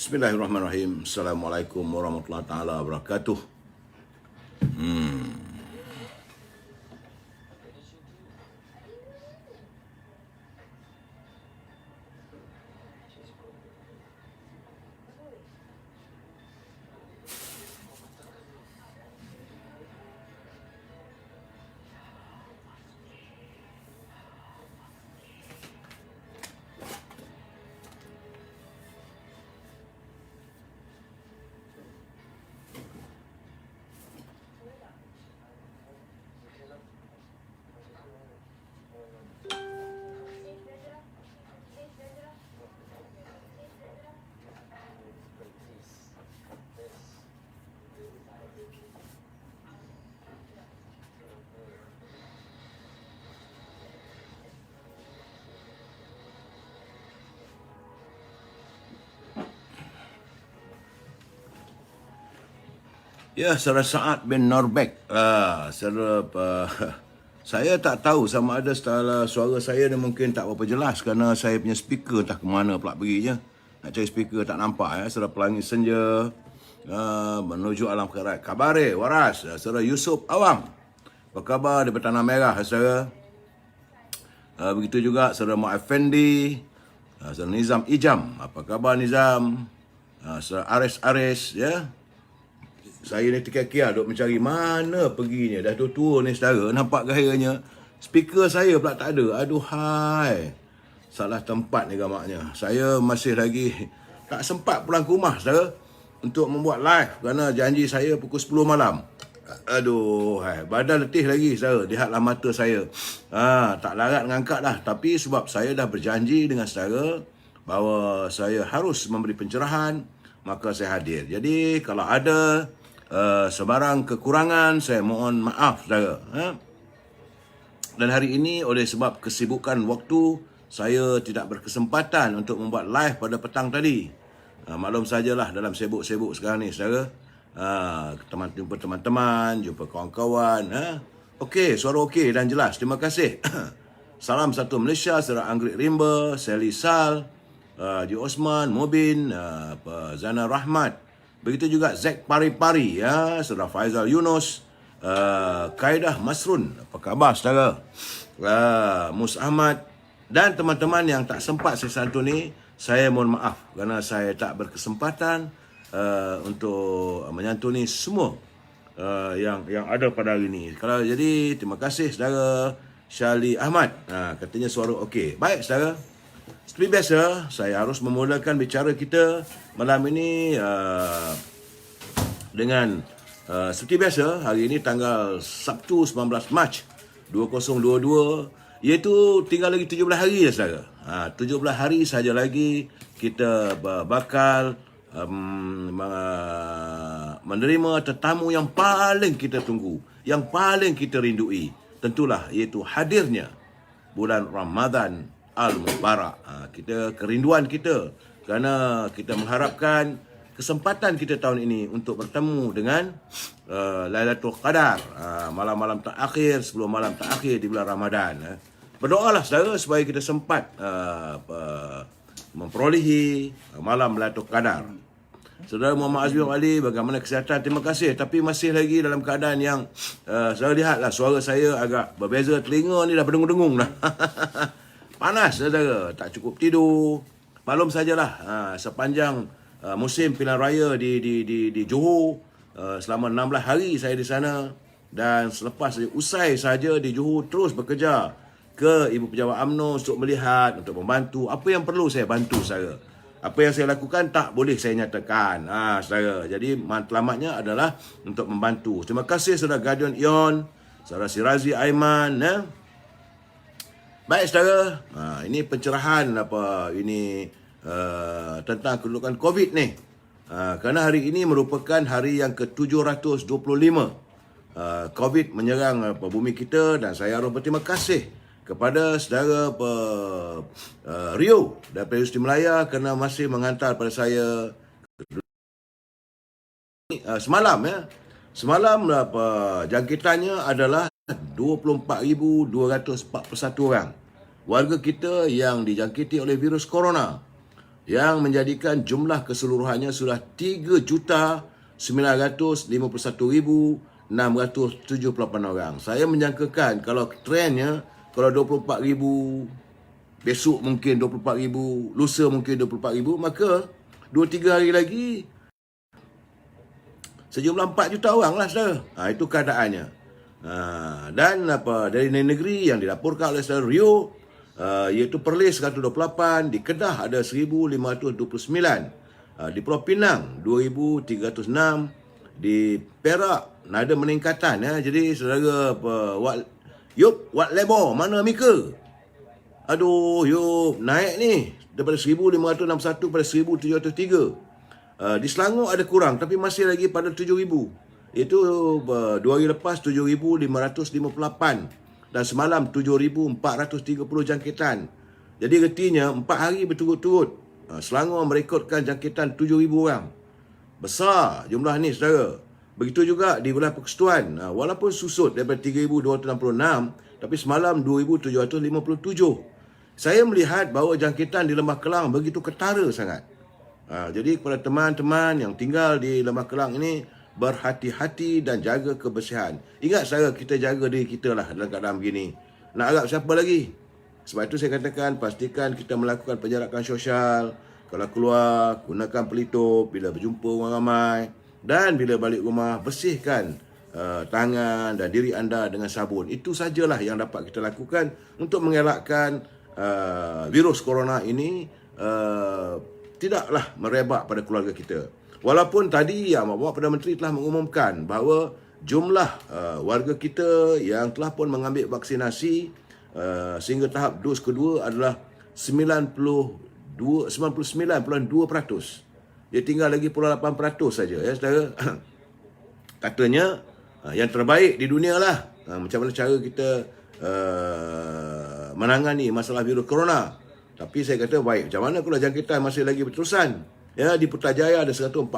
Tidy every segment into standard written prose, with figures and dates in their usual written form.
Bismillahirrahmanirrahim. Assalamualaikum warahmatullahi taala wabarakatuh. Ya, Saudara Saad bin Norbek. Saya tak tahu sama ada suara saya ni mungkin tak berapa jelas kerana saya punya speaker entah ke mana pula perginya. Nak cari speaker tak nampak ya. Saudara Pelangi Senja menuju alam akhirat. Kabare, waras. Saudara Yusuf Awang. Apa khabar di Tanah Merah, saudara? Begitu juga Saudara Mak Effendi. Saudara Nizam Ijam. Apa khabar Nizam? Saudara Aris, ya. Saya ni terkia-kia duk mencari mana perginya. Dah tua-tua ni saudara. Nampak gayanya. Speaker saya pula tak ada. Aduhai. Salah tempat ni gamaknya. Saya masih lagi tak sempat pulang ke rumah saudara. Untuk membuat live. Kerana janji saya pukul 10 malam. Aduh. Badan letih lagi saudara. Lihatlah mata saya. Tak larat mengangkat dah. Tapi sebab saya dah berjanji dengan saudara. Bahawa saya harus memberi pencerahan. Maka saya hadir. Jadi kalau ada sebarang kekurangan, saya mohon maaf saudara. Dan hari ini oleh sebab kesibukan waktu, saya tidak berkesempatan untuk membuat live pada petang tadi. Maklum sajalah dalam sibuk-sibuk sekarang ni saudara. Jumpa teman-teman, jumpa kawan-kawan. Okey, suara okey dan jelas. Terima kasih. Salam satu Malaysia, saudara Anggrek Rimba, Sally Sal, Ji Osman, Mubin, Zana Rahmat. Begitu juga Zack Pari-Pari, ya, saudara Faizal Yunus, Kaidah Masrun, apa khabar saudara? Mus Ahmad dan teman-teman yang tak sempat saya santuni, saya mohon maaf kerana saya tak berkesempatan untuk menyantuni semua yang ada pada hari ini. Kalau jadi terima kasih saudara Syali Ahmad. Katanya suara okey. Baik saudara. Seperti biasa, saya harus memulakan bicara kita malam ini dengan seperti biasa, hari ini tanggal Sabtu 19 Mac 2022, iaitu tinggal lagi 17 hari ya saudara. 17 hari saja lagi kita bakal menerima tetamu yang paling kita tunggu, yang paling kita rindui. Tentulah iaitu hadirnya bulan Ramadan Al-Mubarak. Kita kerinduan kita kerana kita mengharapkan kesempatan kita tahun ini untuk bertemu dengan Lailatul Qadar, malam-malam terakhir sebelum malam terakhir di bulan Ramadan. Berdoalah saudara supaya kita sempat memperolehi malam Lailatul Qadar. Saudara Muhammad Azmi Ali, bagaimana kesihatan? Terima kasih. Tapi masih lagi dalam keadaan yang saudara lihatlah suara saya agak berbeza. Telinga ni dah berdengung-dengung dah. Panas saudara, tak cukup tidur. Maklum sajalah, sepanjang musim pilihan raya di Johor, selama 16 hari saya di sana, dan selepas usai saja di Johor terus bekerja ke Ibu Pejabat UMNO untuk melihat, untuk membantu apa yang perlu saya bantu saudara. Apa yang saya lakukan tak boleh saya nyatakan, saudara. Jadi matlamatnya adalah untuk membantu. Terima kasih saudara Guardian Ion, saudara Sirazi Aiman, Baik saudara, ini pencerahan tentang kedudukan COVID ni. Kerana hari ini merupakan hari yang ke-725 COVID menyerang bumi kita, dan saya harus berterima kasih kepada saudara Rio daripada Universiti Melaya kerana masih menghantar pada saya semalam ya. Semalam jangkitannya adalah 24,241 orang. Warga kita yang dijangkiti oleh virus corona. yang menjadikan jumlah keseluruhannya sudah 3,951,678 orang. Saya menjangkakan kalau trennya, kalau 24,000, besok mungkin 24,000, lusa mungkin 24,000, maka 2-3 hari lagi sejumlah 4 juta orang lah, saudara. Itu keadaannya. Dan dari negeri yang dilaporkan oleh saudara Rio, iaitu Perlis 128, di Kedah ada 1,529, di Pulau Pinang 2,306, di Perak ada meningkatan. Jadi saudara, Wat Lebor, mana Mika? Aduh, naik ni daripada 1,561 pada 1,703. Di Selangor ada kurang tapi masih lagi pada 7,000. Itu 2 hari lepas 7,558 dan semalam 7,430 jangkitan. Jadi artinya 4 hari berturut-turut Selangor merekodkan jangkitan 7,000 orang. Besar jumlah ni, saudara. Begitu juga di wilayah Persekutuan. Walaupun susut daripada 3,266, tapi semalam 2,757. Saya melihat bahawa jangkitan di Lembah Kelang begitu ketara sangat. Jadi kepada teman-teman yang tinggal di Lembah Kelang ini, berhati-hati dan jaga kebersihan. Ingat, saudara, kita jaga diri kita lah dalam keadaan begini. Nak harap siapa lagi? Sebab itu saya katakan, pastikan kita melakukan penjarakan sosial. Kalau keluar, gunakan pelitup bila berjumpa orang ramai. Dan bila balik rumah, bersihkan tangan dan diri anda dengan sabun. Itu sajalah yang dapat kita lakukan untuk mengelakkan virus corona ini tidaklah merebak pada keluarga kita. Walaupun tadi Yang Amat Perdana Menteri telah mengumumkan bahawa jumlah warga kita yang telah pun mengambil vaksinasi sehingga tahap dos kedua adalah 99.2%. Dia tinggal lagi 8% saja, ya, saudara. Katanya yang terbaik di dunia lah. Macam mana cara kita menangani masalah virus corona. Tapi saya kata baik. Macam mana kalau jangkitan masih lagi berterusan? Ya, di Putrajaya ada 142.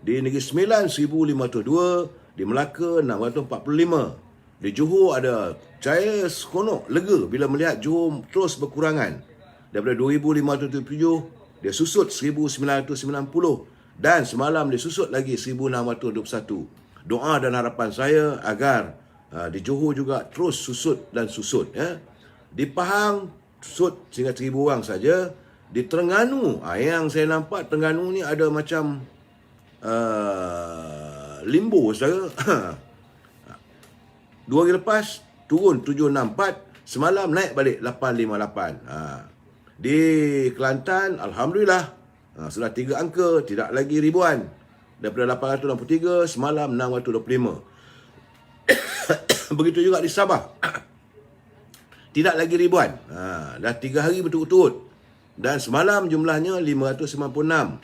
Di Negeri Sembilan 1,502. Di Melaka 645. Di Johor ada, saya seronok, lega bila melihat Johor terus berkurangan. Daripada 2,507, dia susut 1,990. Dan semalam dia susut lagi 1,621. Doa dan harapan saya agar di Johor juga terus susut dan susut. Ya. Di Pahang, susut sehingga 1,000 orang saja. Di Terengganu, yang saya nampak Terengganu ni ada macam limbo, saudara. 2 hari lepas turun 764, semalam naik balik 858. Di Kelantan, alhamdulillah, sudah 3 angka, tidak lagi ribuan. Daripada 863, semalam 625. Begitu juga di Sabah. Tidak lagi ribuan. Dah 3 hari berturut-turut. Dan semalam jumlahnya 596.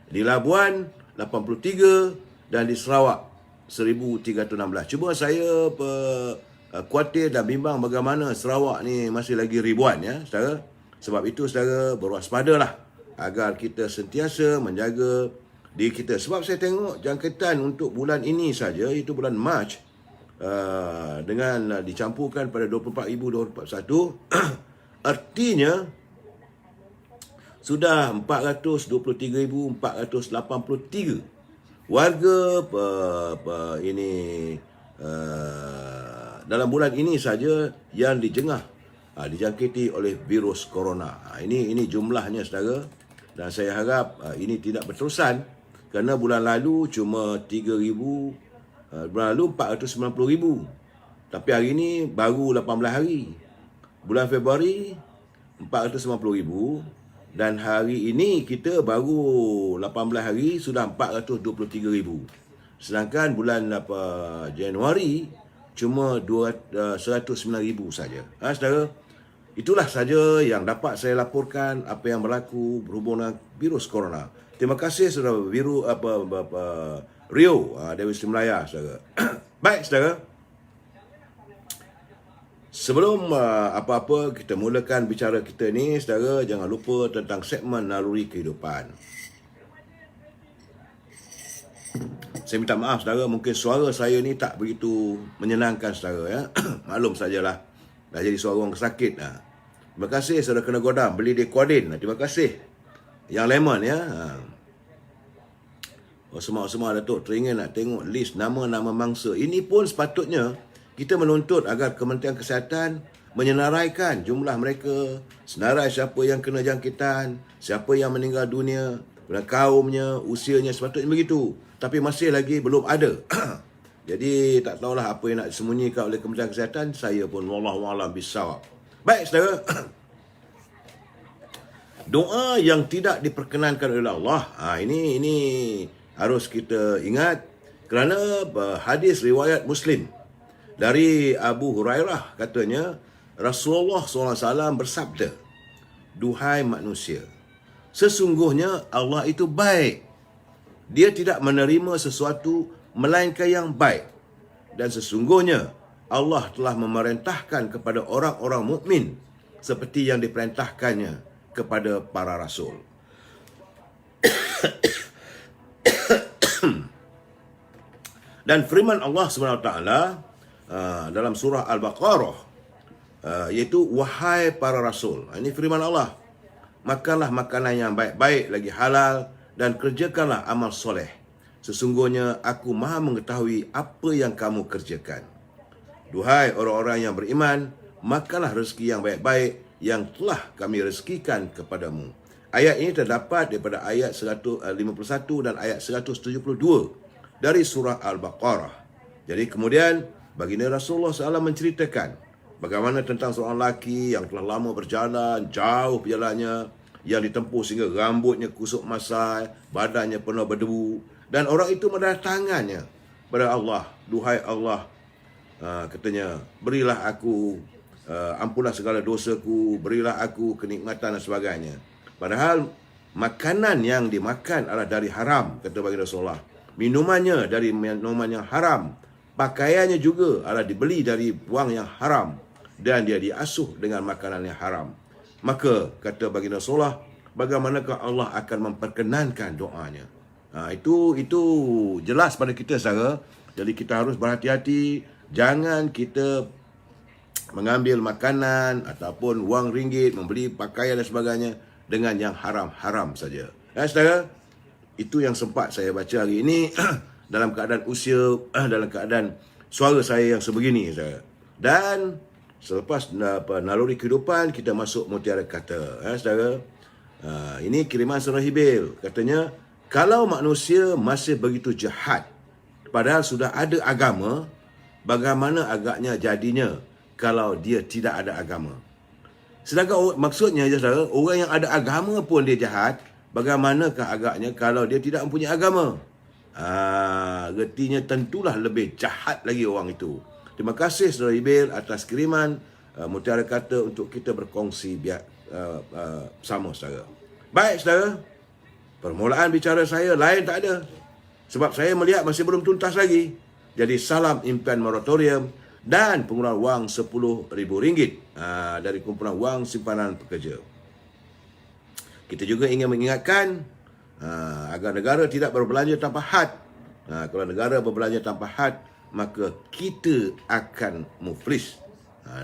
Di Labuan 83 dan di Sarawak 1,316. Cuma saya khawatir dan bimbang bagaimana Sarawak ni masih lagi ribuan, ya, saudara. Sebab itu saudara berwaspadalah agar kita sentiasa menjaga diri kita. Sebab saya tengok jangkitan untuk bulan ini saja, itu bulan Mac, dengan dicampurkan pada 24,241, artinya sudah 423,483 warga dalam bulan ini saja yang dijangkiti oleh virus corona. Ini jumlahnya, saudara. Dan saya harap ini tidak berterusan, kerana bulan lalu cuma 3,000, bulan lalu 490,000. Tapi hari ini baru 18 hari. Bulan Februari 490,000. Dan hari ini kita baru 18 hari sudah 423,000. Sedangkan bulan Januari cuma 109,000 saja. Saudara, itulah saja yang dapat saya laporkan apa yang berlaku berhubung dengan virus corona. Terima kasih saudara Rio Dewi Sri Melaya, saudara. Baik, saudara. Sebelum apa-apa kita mulakan bicara kita ni, saudara, jangan lupa tentang segmen Naluri Kehidupan. Saya minta maaf, saudara, mungkin suara saya ni tak begitu menyenangkan, saudara, ya. Maklum sajalah, dah jadi suara orang sakit. Terima kasih saudara Kena Godam beli Dequadin. Terima kasih. Yang lemon ya. Semua Datuk teringin nak tengok list nama-nama mangsa. Ini pun sepatutnya kita menuntut agar Kementerian Kesihatan menyenaraikan jumlah mereka, senarai siapa yang kena jangkitan, siapa yang meninggal dunia, kaumnya, usianya, sepatutnya begitu. Tapi masih lagi belum ada. Jadi tak tahulah apa yang nak disembunyikan oleh Kementerian Kesihatan. Saya pun wallahualam bisawab. Baik saudara. Doa yang tidak diperkenankan oleh Allah. Ini harus kita ingat kerana hadis riwayat Muslim dari Abu Hurairah katanya Rasulullah SAW bersabda, "Duhai manusia, sesungguhnya Allah itu baik. Dia tidak menerima sesuatu melainkan yang baik. Dan sesungguhnya Allah telah memerintahkan kepada orang-orang mukmin seperti yang diperintahkannya kepada para rasul." Dan firman Allah SWT dalam surah Al-Baqarah iaitu wahai para rasul. Ini firman Allah. Makanlah makanan yang baik-baik lagi halal dan kerjakanlah amal soleh. Sesungguhnya aku maha mengetahui apa yang kamu kerjakan. Duhai orang-orang yang beriman, makanlah rezeki yang baik-baik yang telah kami rezekikan kepadamu. Ayat ini terdapat daripada ayat 151 dan ayat 172 dari surah Al-Baqarah. Jadi kemudian baginda Rasulullah SAW menceritakan bagaimana tentang seorang lelaki yang telah lama berjalan, jauh perjalanannya, yang ditempuh sehingga rambutnya kusut masai, badannya penuh berdebu. Dan orang itu mendatangannya kepada Allah. Duhai Allah, katanya, berilah aku, ampunlah segala dosaku, berilah aku kenikmatan dan sebagainya. Padahal makanan yang dimakan adalah dari haram, kata baginda Rasulullah. Minumannya dari minuman yang haram. Pakaiannya juga adalah dibeli dari wang yang haram. Dan dia diasuh dengan makanan yang haram. Maka, kata baginda Rasulullah, bagaimanakah Allah akan memperkenankan doanya? Itu jelas pada kita, saudara. Jadi kita harus berhati-hati. Jangan kita mengambil makanan ataupun wang ringgit, membeli pakaian dan sebagainya dengan yang haram-haram saja. Saudara, itu yang sempat saya baca hari ini dalam keadaan usia, dalam keadaan suara saya yang sebegini, saudara. Dan selepas naluri kehidupan, kita masuk mutiara kata. Saudara, ini kiriman Surah Hibil. Katanya, kalau manusia masih begitu jahat, padahal sudah ada agama, bagaimana agaknya jadinya kalau dia tidak ada agama? Sedangkan maksudnya, saudara, orang yang ada agama pun dia jahat, bagaimanakah agaknya kalau dia tidak mempunyai agama? Artinya tentulah lebih jahat lagi orang itu. Terima kasih Saudara Ibil atas kiriman mutiara kata untuk kita berkongsi sama saudara. Baik saudara, permulaan bicara saya lain tak ada. Sebab saya melihat masih belum tuntas lagi. Jadi salam impian moratorium dan penggunaan wang RM10,000 dari kumpulan wang simpanan pekerja. Kita juga ingin mengingatkan agar negara tidak berbelanja tanpa had. Kalau negara berbelanja tanpa had, maka kita akan muflis.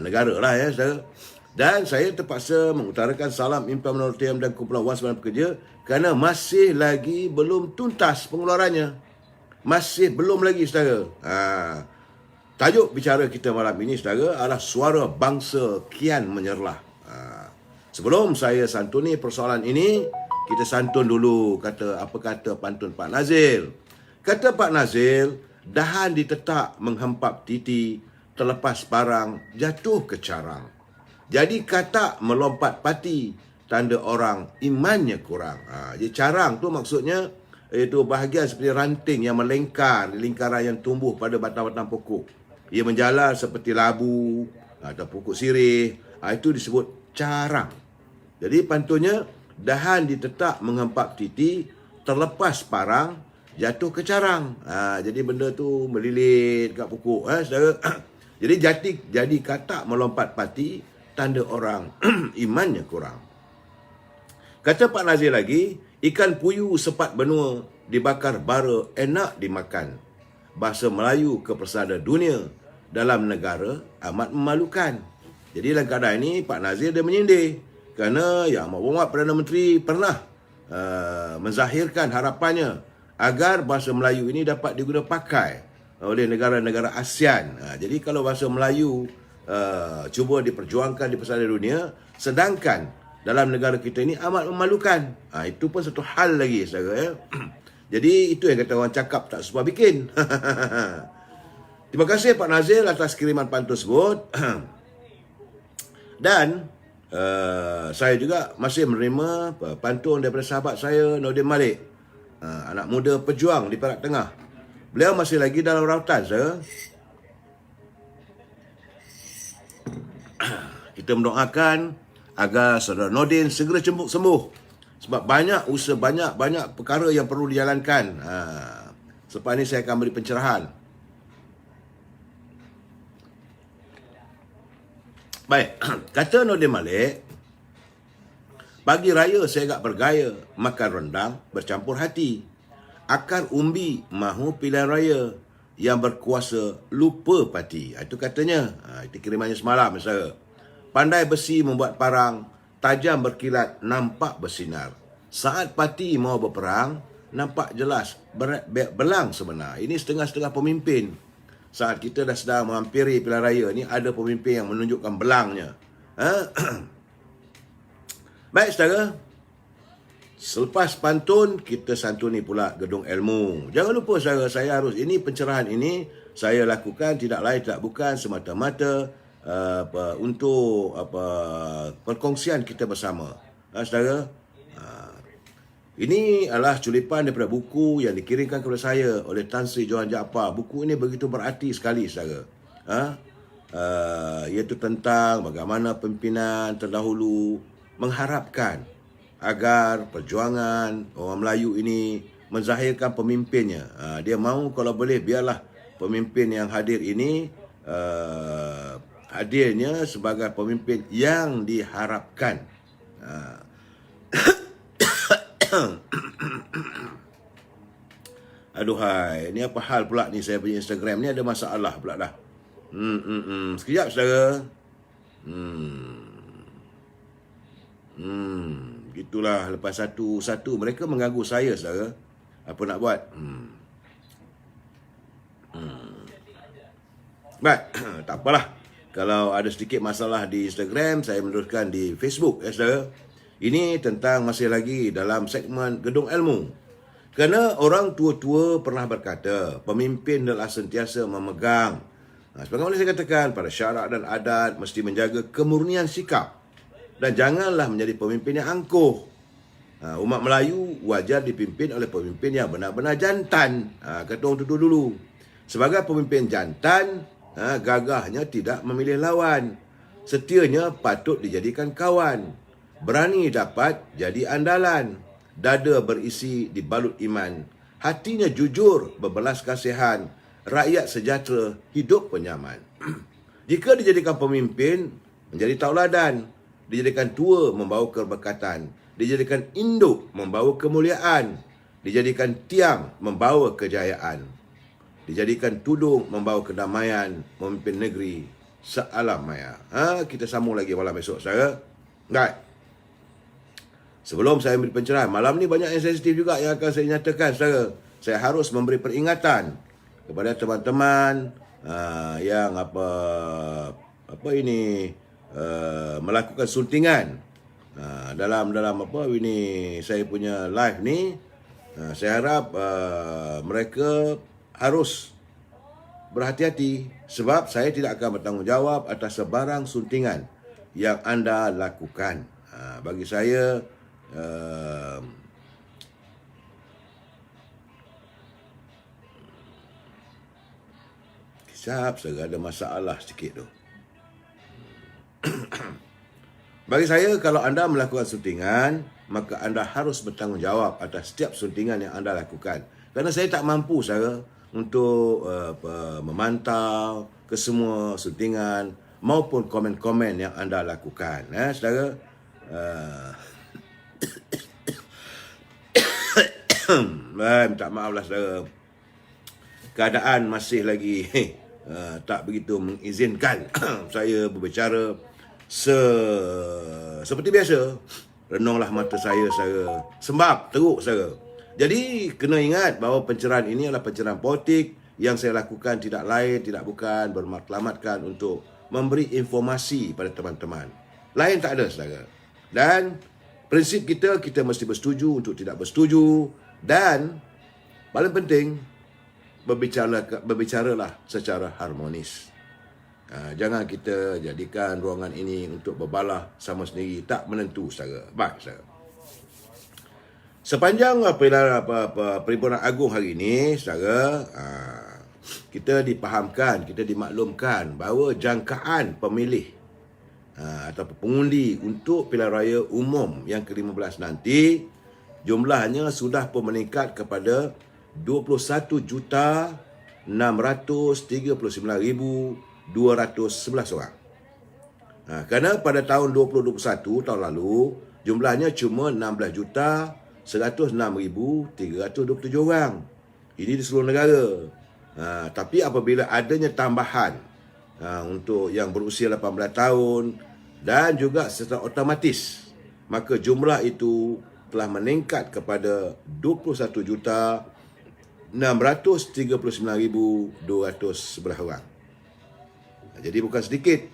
Negara lah ya, saudara. Dan saya terpaksa mengutarakan salam impian moratorium dan kumpulan wang simpanan pekerja kerana masih lagi belum tuntas pengeluarannya. Masih belum lagi, saudara. Tajuk bicara kita malam ini, saudara, adalah suara bangsa kian menyerlah. Sebelum saya santuni persoalan ini, kita santun dulu apa kata pantun Pak Nazil. Kata Pak Nazil, dahan ditetak menghempap titi, terlepas parang jatuh ke carang. Jadi katak melompat pati, tanda orang imannya kurang. Jadi carang tu maksudnya iaitu bahagian seperti ranting yang melingkar di lingkaran yang tumbuh pada batang-batang pokok. Ia menjalar seperti labu atau pokok sirih. Itu disebut carang. Jadi pantunnya, dahan ditetak menghempap titi, terlepas parang, jatuh ke carang. Jadi benda tu melilit kat pokok. Saudara. Jadi katak melompat pati, tanda orang imannya kurang. Kata Pak Nazir lagi, ikan puyuh sepat benua, dibakar bara, enak dimakan. Bahasa Melayu ke persada dunia, dalam negara amat memalukan. Jadi dalam keadaan ini, Pak Nazir dia menyindir. Kerana Yang Amat Berhormat Perdana Menteri pernah menzahirkan harapannya agar bahasa Melayu ini dapat diguna pakai oleh negara-negara ASEAN. Jadi kalau bahasa Melayu cuba diperjuangkan di pesada dunia, sedangkan dalam negara kita ini amat memalukan. Itu pun satu hal lagi, saudara. Ya. Jadi itu yang kata orang cakap tak semua bikin. Terima kasih Pak Nazil atas kiriman pantun tersebut. Dan saya juga masih menerima pantun daripada sahabat saya, Nordin Malik, anak muda pejuang di Perak Tengah. Beliau masih lagi dalam rawatan, saya. Kita mendoakan agar saudara Nordin segera sembuh. Sebab banyak usaha, banyak perkara yang perlu dijalankan. Selepas ini saya akan beri pencerahan. Baik, kata Nordin Malik, pagi raya saya agak bergaya, makan rendang bercampur hati. Akar umbi mahu pilihan raya, yang berkuasa lupa parti. Itu katanya. Itu kirimannya semalam, saya. Pandai besi membuat parang, tajam berkilat nampak bersinar. Saat parti mau berperang, nampak jelas belang sebenar. Ini setengah-setengah pemimpin. Saat kita dah sedang menghampiri pilihan raya ni, ada pemimpin yang menunjukkan belangnya. Baik, saudara. Selepas pantun, kita santuni pula gedung ilmu. Jangan lupa, saudara, saya harus, ini pencerahan ini saya lakukan tidak lain tidak bukan semata-mata untuk perkongsian kita bersama. Saudara, ini adalah culipan daripada buku yang dikirimkan kepada saya oleh Tan Sri Johan Jaafar. Buku ini begitu berarti sekali, saudara. Iaitu tentang bagaimana pimpinan terdahulu mengharapkan agar perjuangan orang Melayu ini menzahirkan pemimpinnya. Dia mahu kalau boleh biarlah pemimpin yang hadir ini hadirnya sebagai pemimpin yang diharapkan. Aduhai, ni apa hal pula ni, saya punya Instagram ni ada masalah pula dah. Sekejap, saudara. Gitulah, lepas satu-satu mereka mengganggu saya, saudara. Apa nak buat? Baik, tak apalah. Kalau ada sedikit masalah di Instagram, saya meneruskan di Facebook, saudara. Ini tentang masih lagi dalam segmen Gedung Ilmu. Kerana orang tua-tua pernah berkata, pemimpin adalah sentiasa memegang. Sebagaimana saya katakan, pada syarak dan adat mesti menjaga kemurnian sikap. Dan janganlah menjadi pemimpin yang angkuh. Umat Melayu wajar dipimpin oleh pemimpin yang benar-benar jantan. Kata orang tua dulu. Sebagai pemimpin jantan, gagahnya tidak memilih lawan. Setianya patut dijadikan kawan. Berani dapat jadi andalan. Dada berisi dibalut iman. Hatinya jujur berbelas kasihan. Rakyat sejahtera hidup penyaman. Jika dijadikan pemimpin, menjadi tauladan. Dijadikan tua membawa keberkatan. Dijadikan induk membawa kemuliaan. Dijadikan tiang membawa kejayaan. Dijadikan tudung membawa kedamaian. Memimpin negeri sealam maya. Kita sambung lagi malam esok, saudara. Baik. Sebelum saya beri pencerahan, malam ni banyak yang sensitif juga yang akan saya nyatakan, saudara. Saya harus memberi peringatan kepada teman-teman yang melakukan suntingan dalam apa ini saya punya live ni. Saya harap mereka harus berhati-hati sebab saya tidak akan bertanggungjawab atas sebarang suntingan yang anda lakukan. Bagi saya kisah ada masalah sedikit tu. Bagi saya, kalau anda melakukan suntingan, maka anda harus bertanggungjawab atas setiap suntingan yang anda lakukan. Kerana saya tak mampu, saudara, untuk memantau ke semua suntingan maupun komen-komen yang anda lakukan. Saudara, minta maaf lah, saudara. Keadaan masih lagi tak begitu mengizinkan saya berbicara seperti biasa. renunglah mata saya, saudara. Sebab teruk, saudara. Jadi, kena ingat bahawa pencerahan ini adalah pencerahan politik yang saya lakukan tidak lain, tidak bukan bermatlamatkan untuk memberi informasi pada teman-teman. Lain tak ada, saudara. Dan prinsip kita mesti bersetuju untuk tidak bersetuju. Dan paling penting, berbicaralah secara harmonis. Jangan kita jadikan ruangan ini untuk berbalah sama sendiri. Tak menentu, saudara. Baik, saudara. Sepanjang Perhimpunan Agung hari ini, saudara, kita dipahamkan, kita dimaklumkan bahawa jangkaan pemilih atau pengundi untuk pilihan raya umum yang ke-15 nanti jumlahnya sudah pun meningkat kepada 21,639,211 orang. Kerana pada tahun 2021, tahun lalu, jumlahnya cuma 16,106,327 orang. Ini di seluruh negara. Tapi apabila adanya tambahan untuk yang berusia 18 tahun dan juga secara otomatis, maka jumlah itu telah meningkat kepada 21,639,211 orang. Jadi bukan sedikit.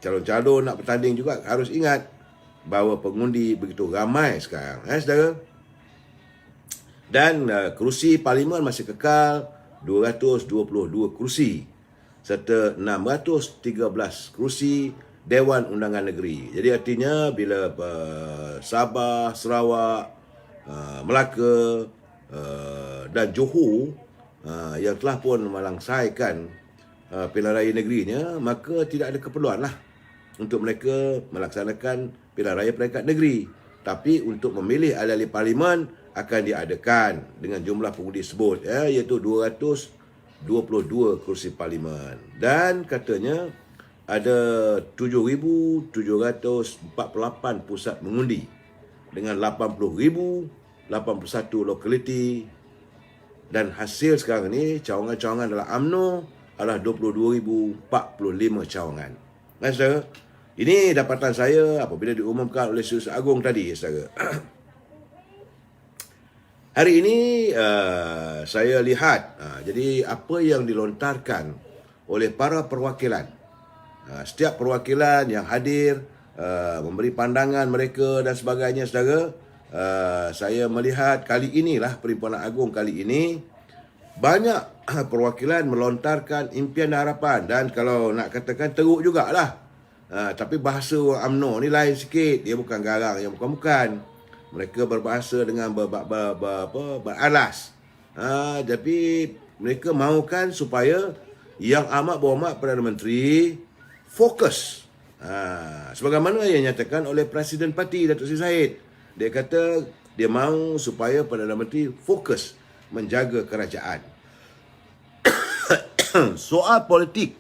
Calon-calon nak bertanding juga harus ingat bahawa pengundi begitu ramai sekarang, saudara. Dan kerusi parlimen masih kekal 222 kerusi serta 613 kerusi Dewan Undangan Negeri. Jadi artinya bila Sabah, Sarawak, Melaka dan Johor yang telah pun melangsaikan pilihan raya negerinya, maka tidak ada keperluan lah untuk mereka melaksanakan pilihan raya peringkat negeri. Tapi untuk memilih ahli-ahli parlimen akan diadakan dengan jumlah pengundi tersebut, iaitu 222 kerusi parlimen. Dan katanya ada 7,748 pusat mengundi dengan 80,081 lokaliti. Dan hasil sekarang ni, cawangan-cawangan dalam UMNO adalah 22,045 cawangan. Saudara, ini dapatan saya apabila diumumkan oleh Setiausaha Agung tadi, saudara. Hari ini saya lihat, jadi apa yang dilontarkan oleh para perwakilan, setiap perwakilan yang hadir memberi pandangan mereka dan sebagainya, saudara. Saya melihat kali inilah Perhimpunan Agung kali ini banyak perwakilan melontarkan impian dan harapan, dan kalau nak katakan teruk jugalah. Tapi bahasa orang UMNO ni lain sikit, dia bukan garang yang bukan-bukan. Mereka berbahasa dengan beralas. Tapi mereka mahukan supaya Yang Amat Berhormat Perdana Menteri fokus. Sebagaimana yang nyatakan oleh Presiden Parti, Datuk Seri Zahid. Dia kata dia mahu supaya Perdana Menteri fokus menjaga kerajaan. Soal politik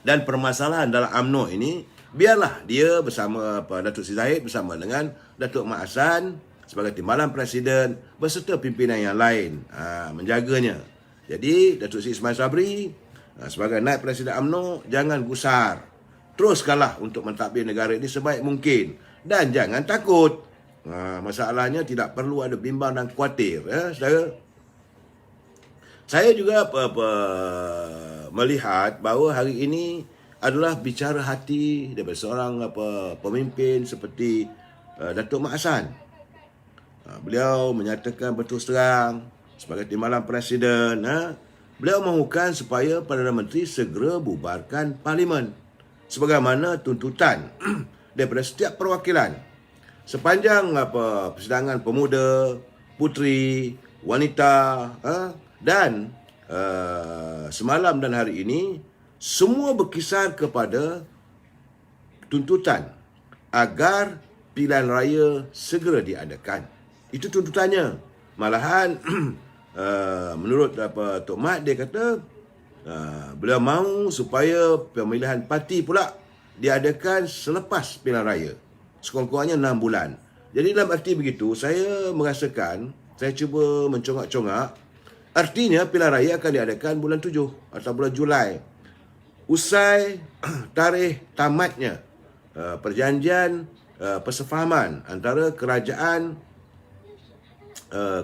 dan permasalahan dalam UMNO ini, biarlah dia bersama Datuk Seri Zahid bersama dengan Datuk Mat Hassan sebagai Timbalan Presiden beserta pimpinan yang lain menjaganya. Jadi Datuk Seri Ismail Sabri sebagai Naib Presiden UMNO jangan gusar. Teruskanlah untuk mentadbir negara ini sebaik mungkin dan jangan takut. Masalahnya tidak perlu ada bimbang dan khawatir, saudara. Saya juga melihat bahawa hari ini adalah bicara hati daripada seorang pemimpin seperti Datuk Mat Hassan. Beliau menyatakan berterus terang sebagai Timbalan Presiden, beliau mahukan supaya Perdana Menteri segera bubarkan parlimen sebagaimana tuntutan daripada setiap perwakilan. Sepanjang persidangan pemuda, puteri, wanita dan semalam dan hari ini semua berkisar kepada tuntutan agar pilihan raya segera diadakan. Itu tuntutannya. Malahan menurut Tok Mat, dia kata beliau mahu supaya pemilihan parti pula diadakan selepas pilihan raya, sekurang-kurangnya 6 bulan. Jadi dalam arti begitu, saya merasakan, saya cuba mencongak-congak, artinya pilihan raya akan diadakan bulan 7 atau bulan Julai, usai tarikh tamatnya perjanjian persefahaman antara kerajaan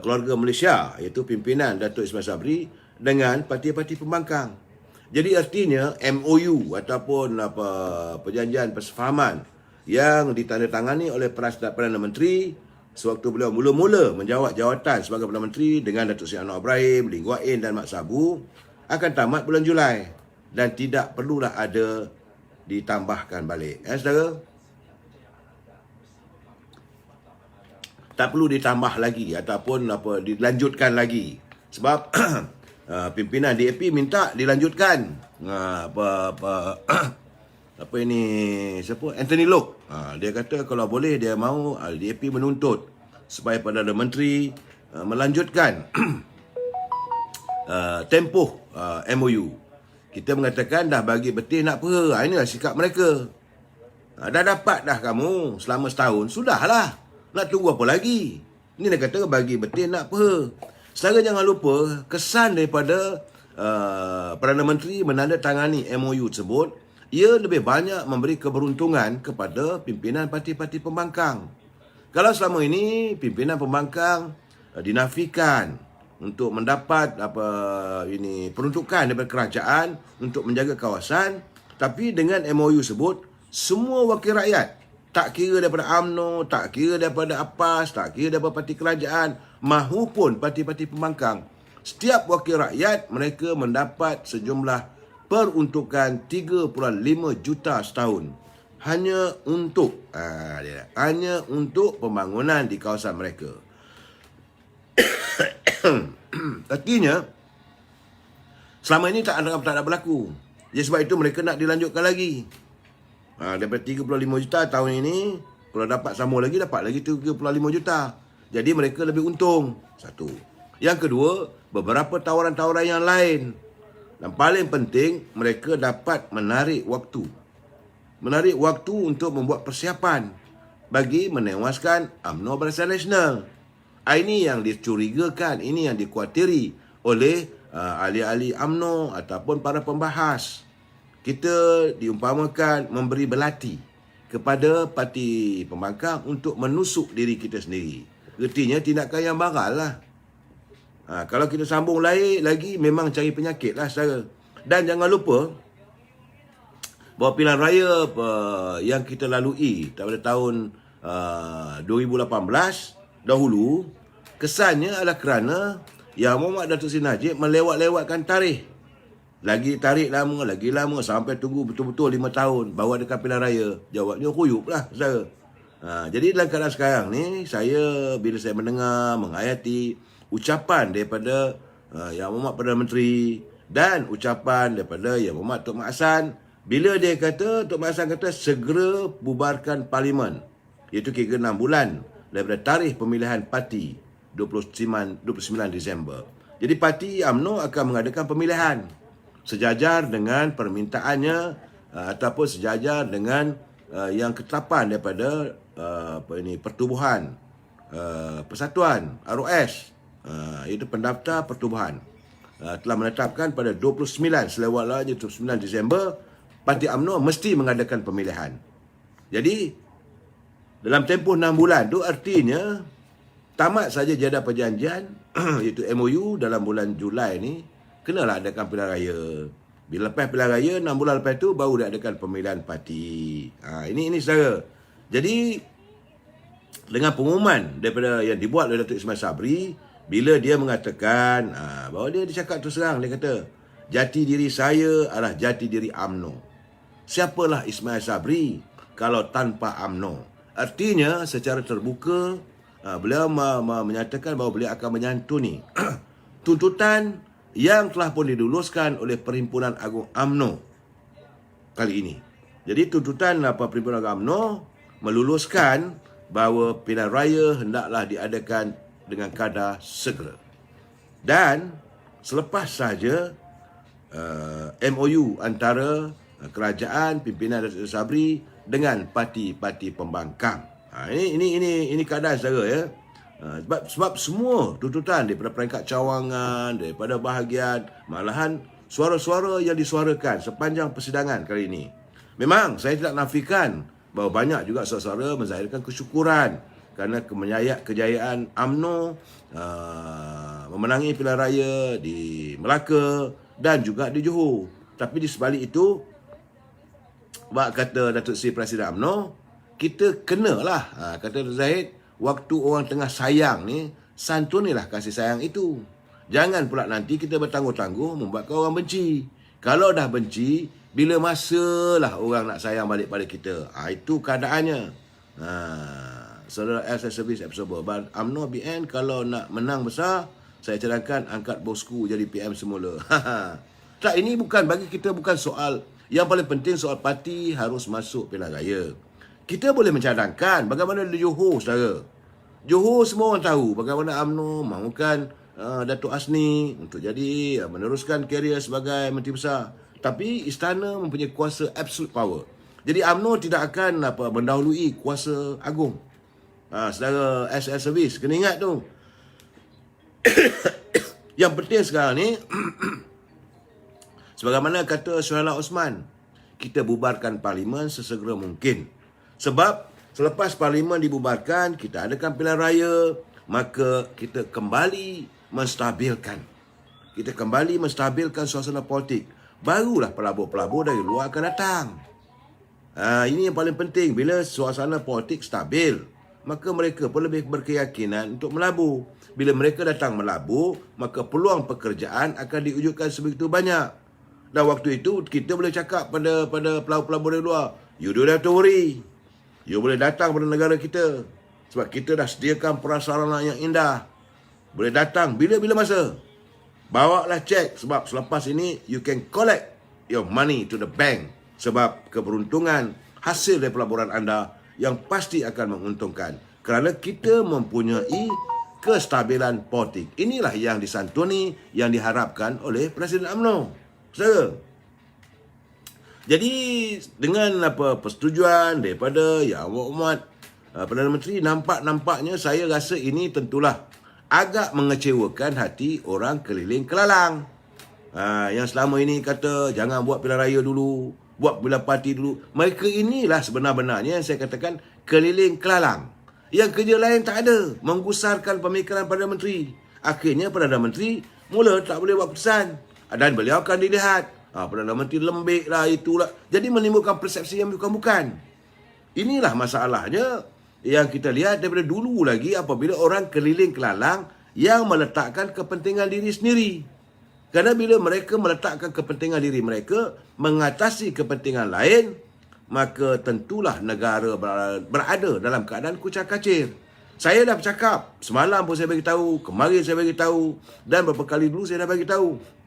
keluarga Malaysia, iaitu pimpinan Datuk Ismail Sabri dengan parti-parti pembangkang. Jadi artinya MOU ataupun perjanjian persefahaman yang ditandatangani oleh Perdana Menteri sewaktu beliau mula-mula menjawat jawatan sebagai Perdana Menteri dengan Datuk Seri Anwar Ibrahim, Lee Kuan Yew dan Mat Sabu akan tamat bulan Julai dan tidak perlulah ada ditambahkan balik. Saudara? Tak perlu ditambah lagi ataupun dilanjutkan lagi. Sebab pimpinan DAP minta dilanjutkan. Anthony Loke. Dia kata kalau boleh dia mahu DAP menuntut supaya Perdana Menteri melanjutkan tempoh MOU. Kita mengatakan dah bagi betis nak apa. Inilah sikap mereka. Dah dapat dah kamu selama setahun. Sudahlah. Nak tunggu apa lagi? Ini dia kata bagi betis nak apa. Saudara jangan lupa kesan daripada Perdana Menteri menandatangani MOU tersebut, ia lebih banyak memberi keberuntungan kepada pimpinan parti-parti pembangkang. Kalau selama ini pimpinan pembangkang dinafikan untuk mendapat peruntukan daripada kerajaan untuk menjaga kawasan, tapi dengan MOU tersebut semua wakil rakyat, tak kira daripada UMNO, tak kira daripada APAS, tak kira daripada parti kerajaan mahupun parti-parti pembangkang, setiap wakil rakyat mereka mendapat sejumlah peruntukan 3.5 juta setahun hanya untuk pembangunan di kawasan mereka. Artinya selama ini tak ada berlaku. Jadi sebab itu mereka nak dilanjutkan lagi. Daripada 35 juta tahun ini, kalau dapat sambung lagi, dapat lagi 35 juta. Jadi mereka lebih untung. Satu. Yang kedua, beberapa tawaran-tawaran yang lain. Dan paling penting, mereka dapat menarik waktu. Menarik waktu untuk membuat persiapan bagi menewaskan UMNO Barisan Nasional. Ini yang dicurigakan, ini yang dikhawatiri oleh ahli-ahli UMNO ataupun para pembahas. Kita diumpamakan memberi belati kepada parti pembangkang untuk menusuk diri kita sendiri. Artinya tindakan yang baral lah. Kalau kita sambung lagi memang cari penyakit lah saudara. Dan jangan lupa bahawa pilihan raya yang kita lalui pada tahun 2018 dahulu, kesannya adalah kerana Yang Muhammad Datuk Seri Najib melewat-lewatkan tarikh. Lagi tarik lama, lagi lama sampai tunggu betul-betul 5 tahun baru ada pilihan raya. Jawabnya kuyup lah, saudara. Jadi dalam keadaan sekarang ni, bila saya mendengar, menghayati ucapan daripada Yang Muhammad Perdana Menteri dan ucapan daripada Yang Muhammad Tok Mak Hassan, bila dia kata, Tok Mak Hassan kata segera bubarkan parlimen, iaitu kira 6 bulan daripada tarikh pemilihan parti 29 Disember. Jadi parti UMNO akan mengadakan pemilihan sejajar dengan permintaannya ataupun sejajar dengan yang ketetapan daripada Pertubuhan Persatuan ROS, iaitu pendaftar pertubuhan telah menetapkan pada 29 selewat-lewatnya 29 Disember parti UMNO mesti mengadakan pemilihan. Jadi dalam tempoh 6 bulan tu artinya tamat saja jadah perjanjian iaitu MOU dalam bulan Julai ni, kenalah adakan pilihan raya. Bila lepas pilihan raya, 6 bulan lepas tu baru dia adakan pemilihan parti. Ini saudara. Jadi dengan pengumuman daripada yang dibuat oleh Datuk Ismail Sabri, bila dia mengatakan bahawa dia cakap terus terang, dia kata jati diri saya adalah jati diri UMNO. Siapalah Ismail Sabri kalau tanpa UMNO? Artinya secara terbuka beliau menyatakan bahawa beliau akan menyantuni tuntutan yang telah pun diluluskan oleh Perhimpunan Agung UMNO kali ini. Jadi tuntutan Perhimpunan Agung UMNO meluluskan bahawa pilihan raya hendaklah diadakan dengan kadar segera. Dan selepas saja MOU antara kerajaan pimpinan Datuk Sabri dengan parti-parti pembangkang. Ini keadaan saudara ya. Sebab semua tuntutan daripada peringkat cawangan, daripada bahagian, malahan suara-suara yang disuarakan sepanjang persidangan kali ini. Memang saya tidak nafikan Bahawa banyak juga saudara menzahirkan kesyukuran kerana kejayaan UMNO memenangi pilihan raya di Melaka dan juga di Johor. Tapi di sebalik itu, kata Datuk Seri Presiden UMNO, kita kenalah, kata Datuk Zahid, waktu orang tengah sayang ni, santunilah kasih sayang itu. Jangan pula nanti kita bertangguh-tangguh membuatkan orang benci. Kalau dah benci, bila masalah orang nak sayang balik pada kita. Itu keadaannya. Saudara as service absorber. But UMNO BN kalau nak menang besar, saya cadangkan angkat bosku jadi PM semula. Tak, ini bukan, bagi kita bukan soal. Yang paling penting soal parti harus masuk pilihan raya. Kita boleh mencadangkan bagaimana di Johor, saudara. Johor semua orang tahu bagaimana UMNO mahukan Datuk Asni untuk jadi meneruskan karier sebagai Menteri Besar. Tapi istana mempunyai kuasa absolute power. Jadi UMNO tidak akan mendahului kuasa agung. Saudara SL Service, kena ingat tu. Yang penting sekarang ni, sebagaimana kata Syuhailah Osman, kita bubarkan parlimen sesegera mungkin. Sebab selepas parlimen dibubarkan, kita adakan pilihan raya, maka kita kembali menstabilkan. Kita kembali menstabilkan suasana politik. Barulah pelabur-pelabur dari luar akan datang. Ini yang paling penting. Bila suasana politik stabil, maka mereka pun lebih berkeyakinan untuk melabur. Bila mereka datang melabur, maka peluang pekerjaan akan diwujudkan sebegitu banyak. Dan waktu itu, kita boleh cakap pada pelabur-pelabur dari luar, you don't have to worry. You boleh datang pada negara kita. Sebab kita dah sediakan prasarana yang indah. Boleh datang bila-bila masa. Bawalah cek, sebab selepas ini you can collect your money to the bank. Sebab keberuntungan hasil dari pelaburan anda yang pasti akan menguntungkan. Kerana kita mempunyai kestabilan politik. Inilah yang disantuni, yang diharapkan oleh Presiden UMNO. Saudara. Jadi dengan persetujuan daripada Yang Amat Perdana Menteri, nampaknya saya rasa ini tentulah agak mengecewakan hati orang keliling Kelalang. Yang selama ini kata jangan buat pilihan raya dulu, buat pilihan parti dulu. Mereka inilah sebenar-benarnya yang saya katakan keliling Kelalang. Yang kerja lain tak ada, menggusarkan pemikiran Perdana Menteri. Akhirnya Perdana Menteri mula tak boleh buat keputusan. Dan beliau akan dilihat, Perdana Menteri lembik lah, itulah. Jadi menimbulkan persepsi yang bukan-bukan. Inilah masalahnya yang kita lihat daripada dulu lagi apabila orang keliling Kelalang yang meletakkan kepentingan diri sendiri. Kerana bila mereka meletakkan kepentingan diri mereka mengatasi kepentingan lain, maka tentulah negara berada dalam keadaan kucar-kacir. Saya dah bercakap, semalam pun saya bagi tahu, kemarin saya bagi tahu, dan beberapa kali dulu saya dah bagi tahu.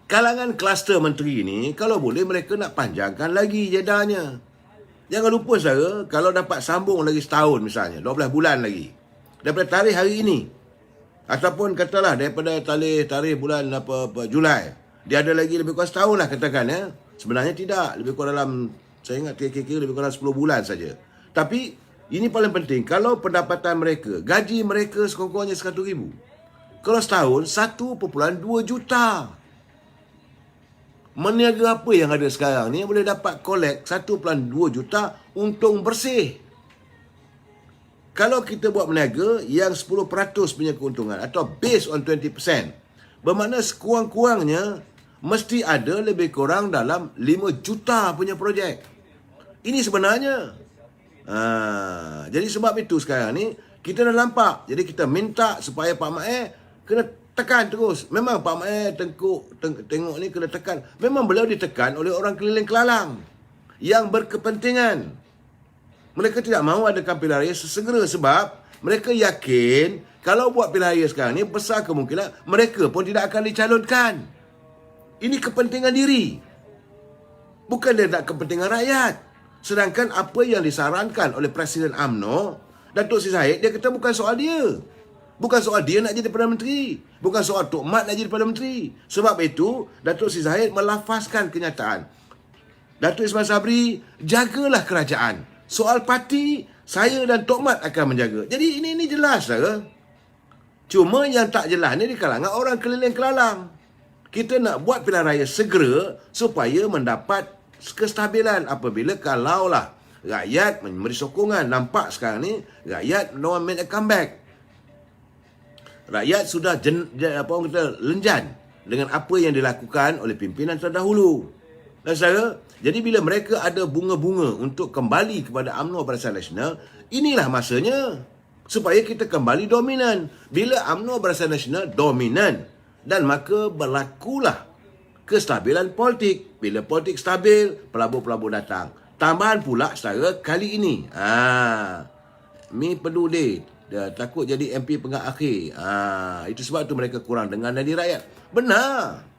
Kalangan kluster menteri ni, kalau boleh mereka nak panjangkan lagi jedanya. Jangan lupa saudara, kalau dapat sambung lagi setahun misalnya, 12 bulan lagi. Daripada tarikh hari ini. Ataupun katalah daripada tarikh bulan Julai. Dia ada lagi lebih kurang setahun lah katakan ya. Sebenarnya tidak, lebih kurang dalam, saya ingat kira-kira lebih kurang 10 bulan saja. Tapi ini paling penting, kalau pendapatan mereka, gaji mereka sekurang-kurangnya RM100,000. Kalau setahun, 1.2 juta. Meniaga apa yang ada sekarang ni boleh dapat collect 1.2 juta untung bersih. Kalau kita buat meniaga yang 10% punya keuntungan atau based on 20%, bermakna sekurang-kurangnya mesti ada lebih kurang dalam 5 juta punya projek. Ini sebenarnya. Jadi sebab itu sekarang ni kita dah nampak. Jadi kita minta supaya Pak Mae kena tekan terus. Memang Pak Mae tengok ni kena tekan. Memang beliau ditekan oleh orang keliling Kelalang yang berkepentingan. Mereka tidak mahu adakan pilihan raya sesegera sebab mereka yakin kalau buat pilihan raya sekarang ni besar kemungkinan mereka pun tidak akan dicalonkan. Ini kepentingan diri. Bukan dia nak kepentingan rakyat. Sedangkan apa yang disarankan oleh Presiden UMNO, Datuk Seri Zahid, dia kata bukan soal dia. Bukan soal dia nak jadi Perdana Menteri. Bukan soal Tok Mat nak jadi Perdana Menteri. Sebab itu, Datuk Seri Zahid melafazkan kenyataan. Datuk Ismail Sabri, jagalah kerajaan. Soal parti, saya dan Tok Mat akan menjaga. Jadi ini jelas saja. Cuma yang tak jelas ni di kalangan orang keliling Kelalang. Kita nak buat pilihan raya segera supaya mendapat kestabilan apabila kalaulah rakyat memberi sokongan. Nampak sekarang ni rakyat no one made a comeback. Rakyat sudah lenjan dengan apa yang dilakukan oleh pimpinan terdahulu. Dan saudara, jadi bila mereka ada bunga-bunga untuk kembali kepada UMNO Barisan Nasional, inilah masanya supaya kita kembali dominan. Bila UMNO Barisan Nasional dominan, dan maka berlakulah kestabilan politik. Bila politik stabil, pelabur-pelabur datang. Tambahan pula saudara kali ini. Mi perlu dia takut jadi MP pengat akhir. Itu sebab tu mereka kurang dengar dari rakyat. Benar.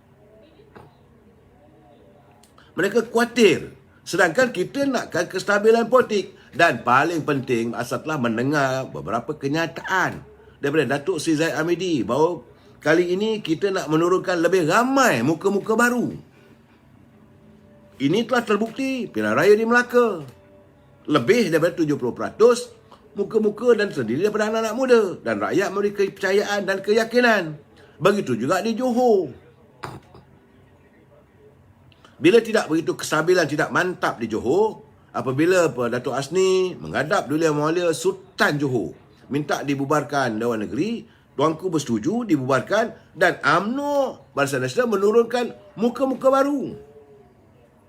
Mereka khawatir. Sedangkan kita nakkan kestabilan politik. Dan paling penting, asal telah mendengar beberapa kenyataan daripada Datuk Seri Zahid Hamidi bahawa kali ini kita nak menurunkan lebih ramai muka-muka baru. Ini telah terbukti pilihan raya di Melaka. Lebih daripada 70% muka-muka dan terdiri daripada anak-anak muda. Dan rakyat memberi kepercayaan dan keyakinan. Begitu juga di Johor. Bila tidak begitu kestabilan, tidak mantap di Johor, apabila Datuk Asni menghadap Duli Mulia Sultan Johor, minta dibubarkan Dewan Negeri, Tuanku bersetuju dibubarkan dan UMNO Barisan Nasional menurunkan muka-muka baru.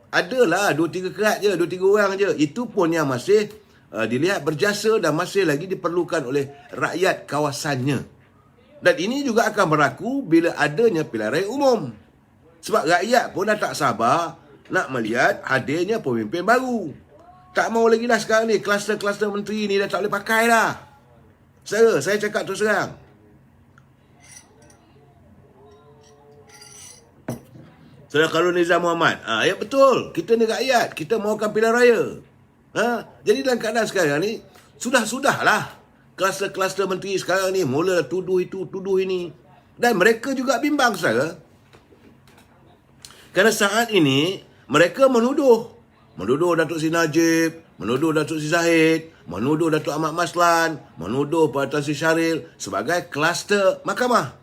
Adalah 2-3 kerat je, 2-3 orang je. Itu pun yang masih dilihat berjasa dan masih lagi diperlukan oleh rakyat kawasannya. Dan ini juga akan berlaku bila adanya pilihan raya umum. Sebab rakyat pun dah tak sabar nak melihat hadirnya pemimpin baru. Tak mau lagi dah sekarang ni, kluster-kluster menteri ni dah tak boleh pakai dah. Saya cakap terus terang. Saudara Khairul Nizam Muhammad. Ya betul. Kita ni rakyat. Kita mahukan pilihan raya. Jadi dalam keadaan sekarang ni, sudahlah. Kluster-kluster menteri sekarang ni mula tuduh itu, tuduh ini. Dan mereka juga bimbang, saudara. Kerana saat ini, mereka menuduh. Menuduh Datuk Seri Najib, menuduh Datuk Seri Zahid, menuduh Datuk Ahmad Maslan, menuduh Tan Sri Syaril sebagai kluster mahkamah.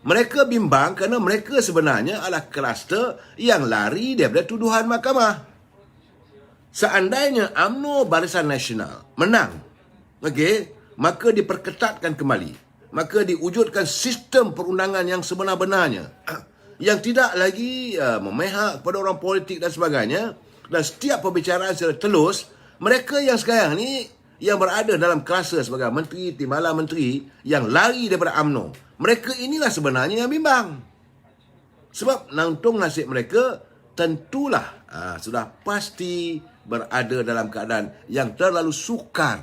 Mereka bimbang kerana mereka sebenarnya adalah kluster yang lari daripada tuduhan mahkamah. Seandainya UMNO Barisan Nasional menang, maka diperketatkan kembali. Maka diwujudkan sistem perundangan yang sebenar-benarnya. Yang tidak lagi memihak kepada orang politik dan sebagainya. Dan setiap perbicaraan secara telus, mereka yang sekarang ni yang berada dalam kluster sebagai menteri, timbalan menteri yang lari daripada UMNO, mereka inilah sebenarnya yang bimbang. Sebab nantung nasib mereka tentulah sudah pasti berada dalam keadaan yang terlalu sukar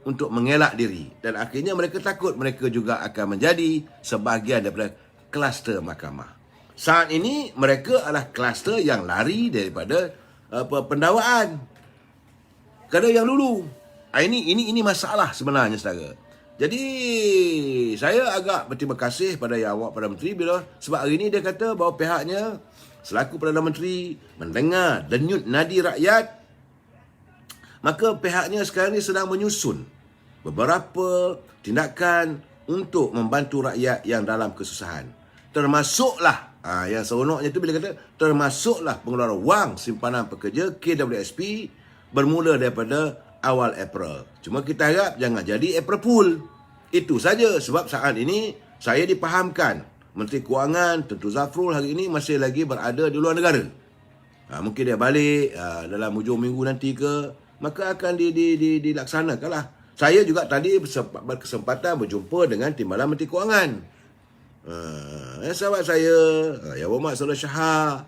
untuk mengelak diri. Dan akhirnya mereka takut mereka juga akan menjadi sebahagian daripada kluster mahkamah. Saat ini mereka adalah kluster yang lari daripada pendakwaan. Kerana yang dulu. Ini masalah sebenarnya, saudara. Jadi saya agak berterima kasih pada Yang Awak Perdana Menteri sebab hari ini dia kata bahawa pihaknya selaku Perdana Menteri mendengar denyut nadi rakyat, maka pihaknya sekarang ini sedang menyusun beberapa tindakan untuk membantu rakyat yang dalam kesusahan. Termasuklah yang seronoknya itu bila kata termasuklah pengeluaran wang simpanan pekerja KWSP bermula daripada awal April. Cuma kita harap jangan jadi April Fool. Itu saja sebab saat ini saya dipahamkan Menteri Kewangan Tun Zafrul hari ini masih lagi berada di luar negara. Mungkin dia balik dalam hujung minggu nanti ke, maka akan dilaksanakanlah. Saya juga tadi berkesempatan berjumpa dengan Timbalan Menteri Kewangan. Sahabat saya, Yang Berhormat Saudara Shah,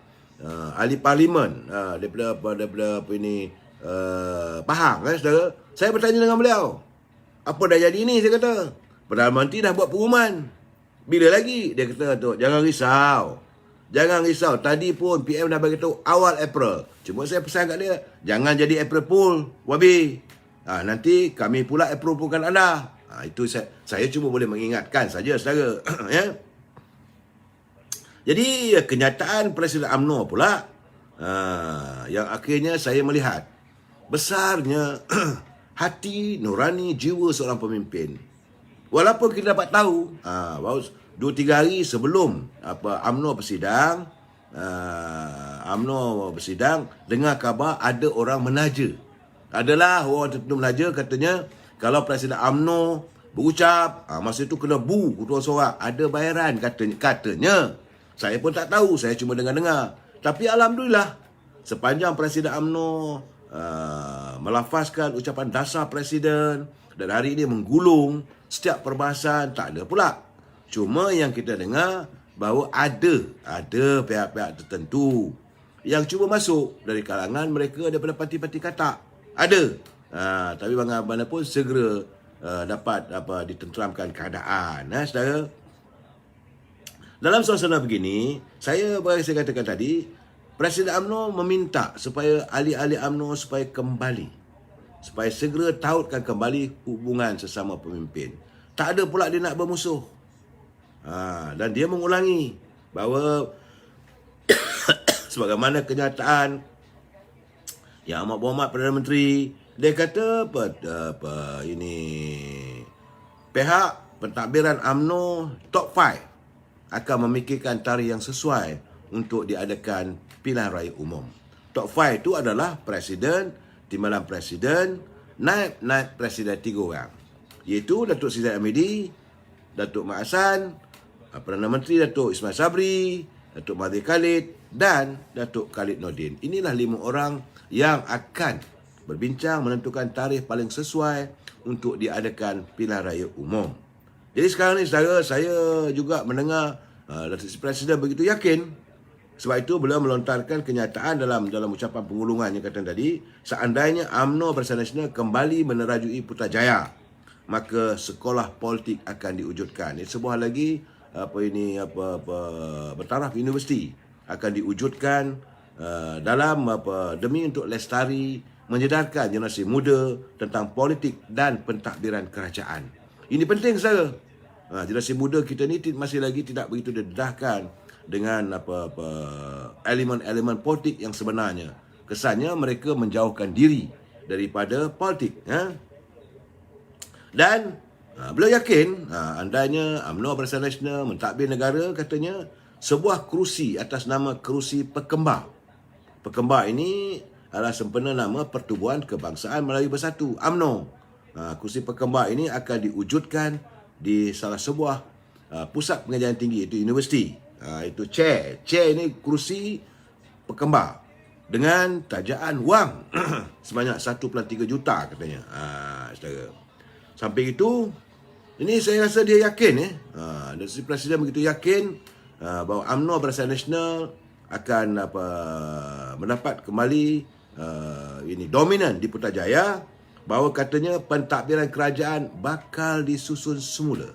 ahli parlimen daripada Pahang, saudara. Saya bertanya dengan beliau, apa dah jadi ni? Saya kata, Perdana Menteri dah buat pengumuman. Bila lagi? Dia kata, tu, jangan risau. Jangan risau. Tadi pun PM dah beritahu awal April. Cuma saya pesan kat dia, jangan jadi April Fool, Wabi. Nanti kami pula April Foolkan anda. Itu saya cuma boleh mengingatkan saja, saudara. Ya. Jadi kenyataan Presiden UMNO pula yang akhirnya saya melihat besarnya hati nurani jiwa seorang pemimpin. Walaupun kita dapat tahu bahawa 2-3 hari sebelum UMNO bersidang, UMNO bersidang, dengar khabar ada orang menaja. Adalah orang tertentu menaja, katanya kalau Presiden UMNO berucap, masa itu kena bu ketua sorak, ada bayaran katanya. Saya pun tak tahu, saya cuma dengar-dengar. Tapi alhamdulillah, sepanjang Presiden UMNO melafazkan ucapan dasar Presiden dan hari ini menggulung setiap perbahasan, tak ada pula. Cuma yang kita dengar bahawa ada pihak-pihak tertentu yang cuba masuk dari kalangan mereka daripada parti-parti katak. Ada. Tapi bagaimanapun segera dapat ditenteramkan keadaan. Saudara. Dalam suasana begini, saya katakan tadi, Presiden UMNO meminta supaya ahli-ahli UMNO supaya kembali. Supaya segera tautkan kembali hubungan sesama pemimpin. Tak ada pula dia nak bermusuh. Dan dia mengulangi bahawa sebagaimana kenyataan yang amat berhormat Perdana Menteri, dia kata pihak pentadbiran UMNO top 5 akan memikirkan tarikh yang sesuai untuk diadakan pilihan raya umum. Top 5 itu adalah Presiden, Timbalan Presiden, Naib Presiden 3 orang. Iaitu Datuk Seri Hamidi, Datuk Mak Hassan, Perdana Menteri Datuk Ismail Sabri, Datuk Mahathir Khalid dan Datuk Khalid Nordin. Inilah 5 orang yang akan berbincang menentukan tarikh paling sesuai untuk diadakan pilihan raya umum. Jadi sekarang ni saudara, saya juga mendengar Datuk Presiden begitu yakin. Sebab itu beliau melontarkan kenyataan dalam ucapan pengulungannya kata tadi, seandainya UMNO Barisan Nasional kembali menerajui Putrajaya, maka sekolah politik akan diwujudkan. Ini sebuah lagi bertaraf universiti akan diwujudkan demi untuk lestari, menyedarkan generasi muda tentang politik dan pentadbiran kerajaan. Ini penting saudara. Generasi muda kita ni masih lagi tidak begitu didedahkan dengan elemen-elemen politik yang sebenarnya. Kesannya mereka menjauhkan diri daripada politik. Dan beliau yakin andainya UMNO Barisan Nasional mentadbir negara, katanya sebuah kerusi atas nama kerusi Pekembar. Pekembar ini adalah sempena nama Pertubuhan Kebangsaan Melayu Bersatu, UMNO. Kerusi Pekembar ini akan diwujudkan di salah sebuah pusat pengajian tinggi, iaitu universiti. Itu chair. Chair ini kerusi Pekembar dengan tajaan wang sebanyak 1.3 juta katanya. Saudara. Sampai itu, ini saya rasa dia yakin Datuk Presiden begitu yakin bahawa UMNO Barisan Nasional akan mendapat kembali dominan di Putrajaya, bahawa katanya pentadbiran kerajaan bakal disusun semula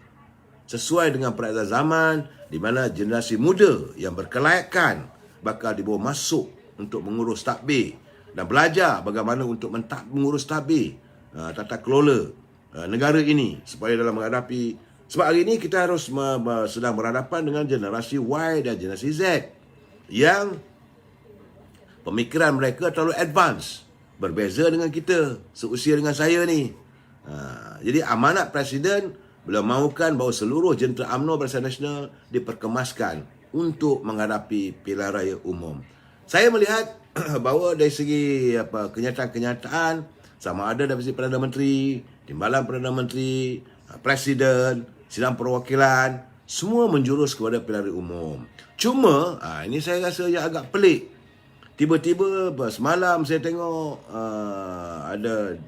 sesuai dengan perayaan zaman, di mana generasi muda yang berkelayakan bakal dibawa masuk untuk mengurus tadbir dan belajar bagaimana untuk mengurus tadbir tata kelola negara ini supaya dalam menghadapi, sebab hari ini kita harus sedang berhadapan dengan generasi Y dan generasi Z yang pemikiran mereka terlalu advance, berbeza dengan kita, seusia dengan saya ni. Jadi amanat Presiden, beliau mahukan bahawa seluruh jentera UMNO Barisan Nasional diperkemaskan untuk menghadapi pilihan raya umum. Saya melihat bahawa dari segi kenyataan-kenyataan, sama ada dari segi Perdana Menteri, Timbalan Perdana Menteri, Presiden, Sidang Perwakilan, semua menjurus kepada pilihan raya umum. Cuma, ini saya rasa yang agak pelik. Tiba-tiba semalam saya tengok ada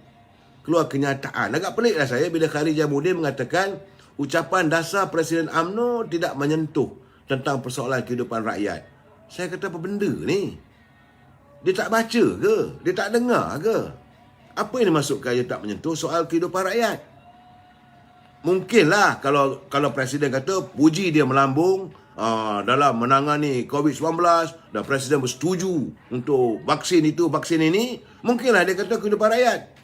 keluar kenyataan. Agak pelik lah saya bila Khairi Jamaluddin mengatakan ucapan dasar Presiden UMNO tidak menyentuh tentang persoalan kehidupan rakyat. Saya kata, apa benda ni? Dia tak baca ke? Dia tak dengar ke? Apa yang dimaksudkan dia tak menyentuh soal kehidupan rakyat? Mungkinlah kalau Presiden kata puji dia melambung dalam menangani COVID-19 dan Presiden bersetuju untuk vaksin itu, vaksin ini, mungkinlah dia kata kehidupan rakyat.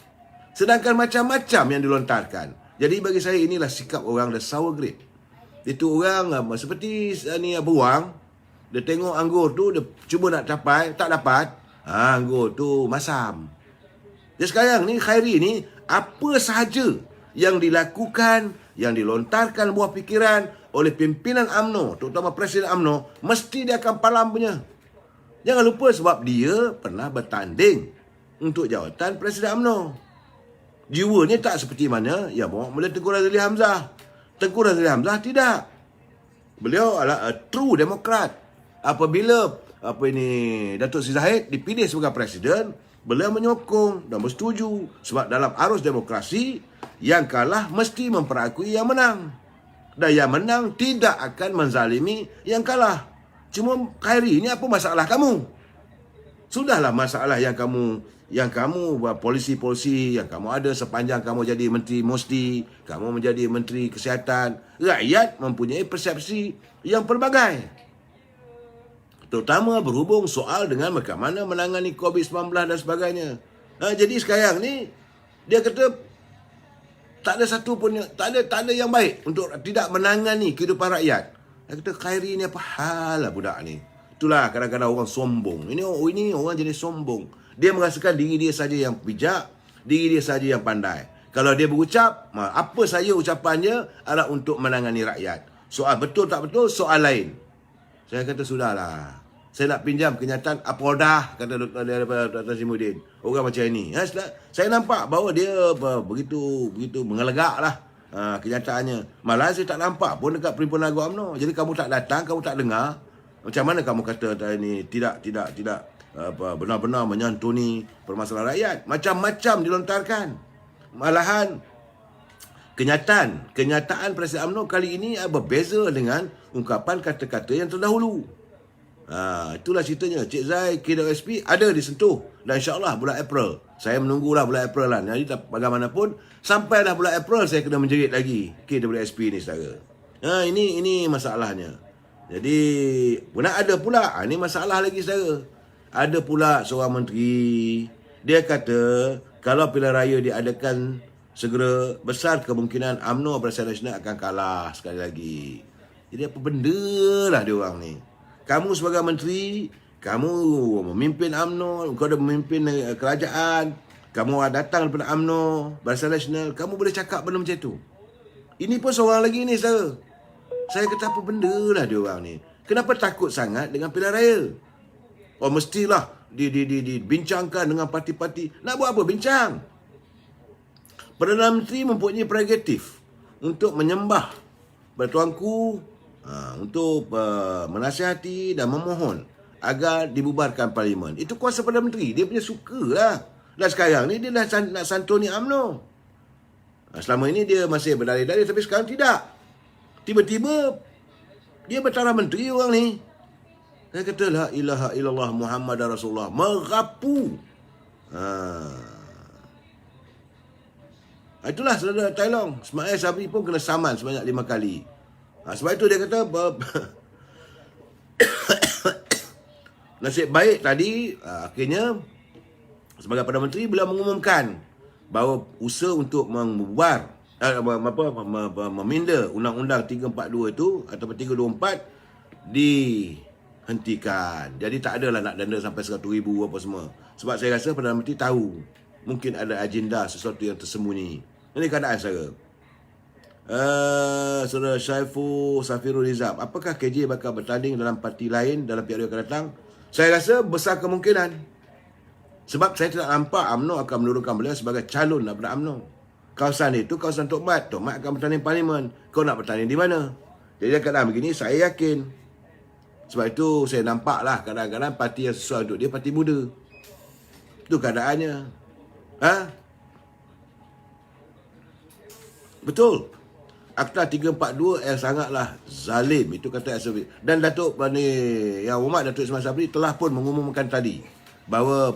Sedangkan macam-macam yang dilontarkan. Jadi bagi saya inilah sikap orang the sour grape. Itu orang seperti beruang, dia tengok anggur tu, dia cuba nak capai, tak dapat, anggur tu masam. Jadi sekarang ni Khairi ni, apa sahaja yang dilakukan, yang dilontarkan buah fikiran oleh pimpinan UMNO, terutama Presiden UMNO, mesti dia akan palam punya. Jangan lupa sebab dia pernah bertanding untuk jawatan Presiden UMNO. Jiwanya tak seperti mana yang bawa mula Tengku Razali Hamzah. Tengku Razali Hamzah tidak. Beliau adalah a true Demokrat. Apabila Datuk Seri Zahid dipilih sebagai Presiden, beliau menyokong dan bersetuju. Sebab dalam arus demokrasi, yang kalah mesti memperakui yang menang. Dan yang menang tidak akan menzalimi yang kalah. Cuma Khairi ni apa masalah kamu? Sudahlah masalah yang kamu buat polisi-polisi yang kamu ada sepanjang kamu jadi Menteri Mosdi, kamu menjadi Menteri Kesihatan. Rakyat mempunyai persepsi yang pelbagai. Terutama berhubung soal dengan bagaimana menangani COVID-19 dan sebagainya. Jadi sekarang ni dia kata tak ada satu pun, tak ada yang baik untuk tidak menangani kehidupan rakyat. Dia kata Khairi ni apa hal lah budak ni. Itulah kadang-kadang orang sombong. Ini orang jenis sombong. Dia merasakan diri dia saja yang bijak, diri dia saja yang pandai. Kalau dia berucap, apa saja ucapannya adalah untuk menangani rakyat. Soal betul tak betul, soal lain. Saya kata sudahlah. Saya nak pinjam kenyataan Apolda, kata Dr. Nazimuddin. Orang macam ini. Saya nampak bahawa dia begitu mengelegak lah kenyataannya. Malah saya tak nampak pun dekat Perhimpunan Lagu UMNO. Jadi kamu tak datang, kamu tak dengar. Macam mana kamu kata ini tidak benar-benar menyantuni permasalahan rakyat. Macam-macam dilontarkan. Malahan kenyataan Presiden UMNO kali ini berbeza dengan ungkapan kata-kata yang terdahulu. Itulah ceritanya. Cik Zai, KWSP ada disentuh. Dan insyaAllah bulan April. Saya menunggulah bulan April lah. Jadi bagaimanapun, sampai dah bulan April saya kena menjerit lagi KWSP ni saudara. Ini masalahnya. Jadi, pernah ada pula. Ini masalah lagi saudara. Ada pula seorang menteri. Dia kata, kalau pilihan raya diadakan segera, besar kemungkinan UMNO Barisan Nasional akan kalah sekali lagi. Jadi apa benda lah dia orang ni. Kamu sebagai menteri, kamu memimpin UMNO, kau dah memimpin kerajaan, kamu datang daripada UMNO, Barisan Nasional, kamu boleh cakap benda macam tu. Ini pun seorang lagi ni, saudara. Saya kata apa benda lah dia orang ni. Kenapa takut sangat dengan pilihan raya? Oh mestilah dibincangkan dengan parti-parti. Nak buat apa bincang? Perdana Menteri mempunyai prerogatif untuk menyembah bertuanku, untuk menasihati dan memohon agar dibubarkan Parlimen. Itu kuasa Perdana Menteri. Dia punya suka lah. Dan sekarang ni dia dah nak santuni UMNO. Selama ini dia masih berdalih-dalih, tapi sekarang tidak. Tiba-tiba dia bertaraf menteri orang ni. Saya kata la ilaha illallah Muhammad Rasulullah. Merapu. Itulah saudara Tailong. Ismail Sabri pun kena saman sebanyak 5 kali. Sebab itu dia kata nasib baik tadi akhirnya sebagai Perdana Menteri beliau mengumumkan bahawa usaha untuk membubar meminda Undang-Undang 342 itu ataupun 324 dihentikan. Jadi tak adalah nak denda sampai 100,000 apa semua. Sebab saya rasa Perdana Menteri tahu mungkin ada agenda sesuatu yang tersembunyi. Ini keadaan saya. Saudara Safirul Rizab, apakah KJ bakal bertanding dalam parti lain dalam PRU akan datang? Saya rasa besar kemungkinan. Sebab saya tidak nampak UMNO akan menurunkan beliau sebagai calon daripada UMNO. Kawasan itu kawasan Tok Mat. Tok Mat akan bertanding Parlimen. Kau nak bertanding di mana? Jadi kadang-kadang begini saya yakin. Sebab itu saya nampak lah kadang-kadang parti yang sesuai untuk dia parti muda. Itu keadaannya. Betul. Akta 342 sangatlah zalim. Itu kata Asyafi. Dan Datuk Yang Hormat Datuk Ismail Sabri telah pun mengumumkan tadi bahawa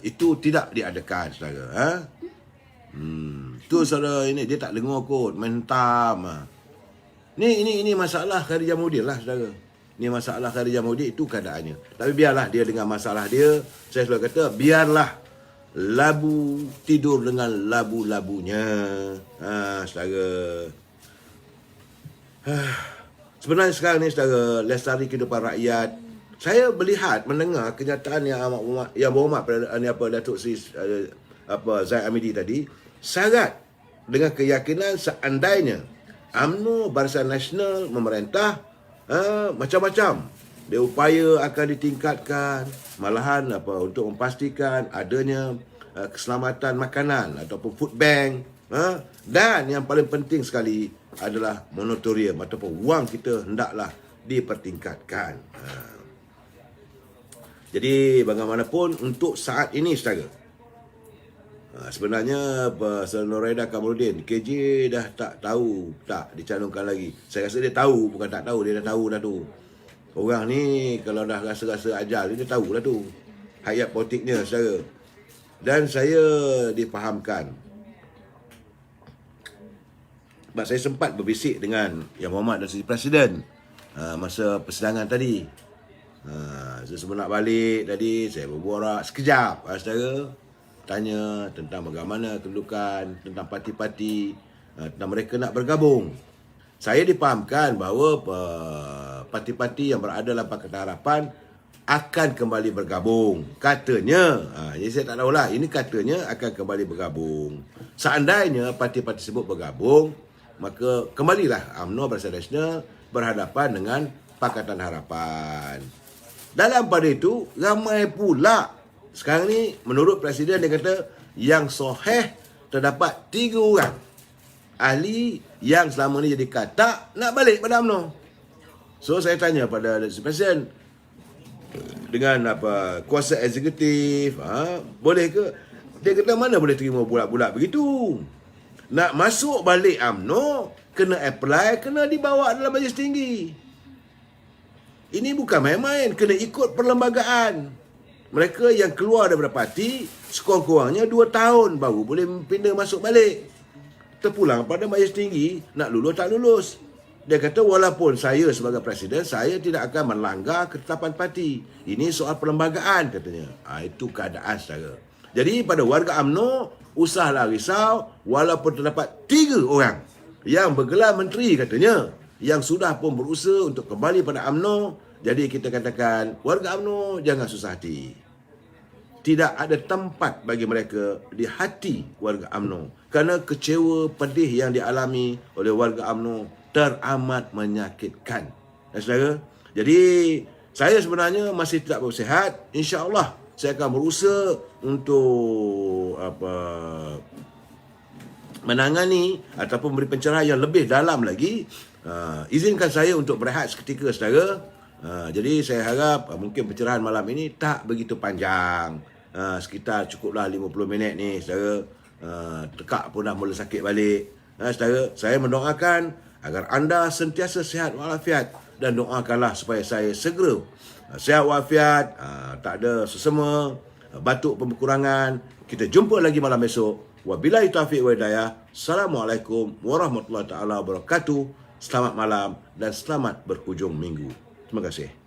itu tidak diadakan saudara. Tu saudara ini dia tak dengar kot, mentam. Ini masalah Khairi Jamaluddin lah saudara. Ini masalah Khairi Jamaluddin, itu keadaannya. Tapi biarlah dia dengan masalah dia. Saya selalu kata biarlah labu tidur dengan labu-labunya. Saudara. Sebenarnya sekarang ni saudara, lestari kehidupan rakyat. Saya melihat, mendengar kenyataan yang berhormat Datuk Seri Zai Hamidi tadi, syarat dengan keyakinan seandainya UMNO Barisan Nasional memerintah macam-macam dia upaya akan ditingkatkan, malahan untuk memastikan adanya keselamatan makanan ataupun food bank. Dan yang paling penting sekali adalah moratorium ataupun wang kita hendaklah dipertingkatkan. Jadi bagaimanapun untuk saat ini saudara, sebenarnya Pasal Noraida Kamarudin KJ dah tak tahu tak dicalonkan lagi. Saya rasa dia tahu, bukan tak tahu, dia dah tahu dah tu. Orang ni kalau dah rasa-rasa ajal dia tahulah tu hayat politiknya saudara. Dan saya difahamkan, sebab saya sempat berbisik dengan Yang Berhormat dan Sri Presiden masa persidangan tadi. Saya sempat nak balik tadi, saya berborak sekejap saudara, tanya tentang bagaimana kedudukan, tentang parti-parti, tentang mereka nak bergabung. Saya difahamkan bahawa parti-parti yang berada dalam Pakatan Harapan akan kembali bergabung. Katanya, jadi saya tak tahulah, ini katanya akan kembali bergabung. Seandainya parti-parti tersebut bergabung, maka kembalilah UMNO Barisan Nasional berhadapan dengan Pakatan Harapan. Dalam pada itu, ramai pula. Sekarang ni, menurut Presiden, dia kata yang soheh terdapat 3 orang ahli yang selama ni jadi katak nak balik pada UMNO. So, saya tanya pada Presiden, dengan kuasa eksekutif, boleh ke? Dia kata mana boleh terima bulat-bulat begitu. Nak masuk balik UMNO, kena apply, kena dibawa dalam majlis tinggi. Ini bukan main-main, kena ikut perlembagaan. Mereka yang keluar daripada parti, sekurang-kurangnya 2 tahun baru boleh pindah masuk balik. Terpulang pada majlis tinggi, nak lulus tak lulus. Dia kata walaupun saya sebagai Presiden, saya tidak akan melanggar ketetapan parti. Ini soal perlembagaan katanya. Itu keadaan saudara. Jadi pada warga UMNO, usahlah risau walaupun terdapat 3 orang yang bergelar menteri katanya, yang sudah pun berusaha untuk kembali pada UMNO. Jadi kita katakan warga UMNO jangan susah hati. Tidak ada tempat bagi mereka di hati warga UMNO, kerana kecewa pedih yang dialami oleh warga UMNO teramat menyakitkan. Saudara, jadi saya sebenarnya masih tidak bersihat. InsyaAllah saya akan berusaha untuk menangani ataupun beri pencerahan yang lebih dalam lagi. Izinkan saya untuk berehat seketika saudara. Jadi saya harap mungkin pencerahan malam ini tak begitu panjang. Sekitar cukuplah 50 minit ni saudara. Tekak pun dah mula sakit balik. Saudara, saya mendoakan agar anda sentiasa sihat walafiat, dan doakanlah supaya saya segera sihat walafiat, tak ada sesama, batuk pun berkurangan. Kita jumpa lagi malam esok. Wabillahi taufiq wa hidayah. Assalamualaikum warahmatullahi taala wabarakatuh. Selamat malam dan selamat berhujung minggu. Terima kasih.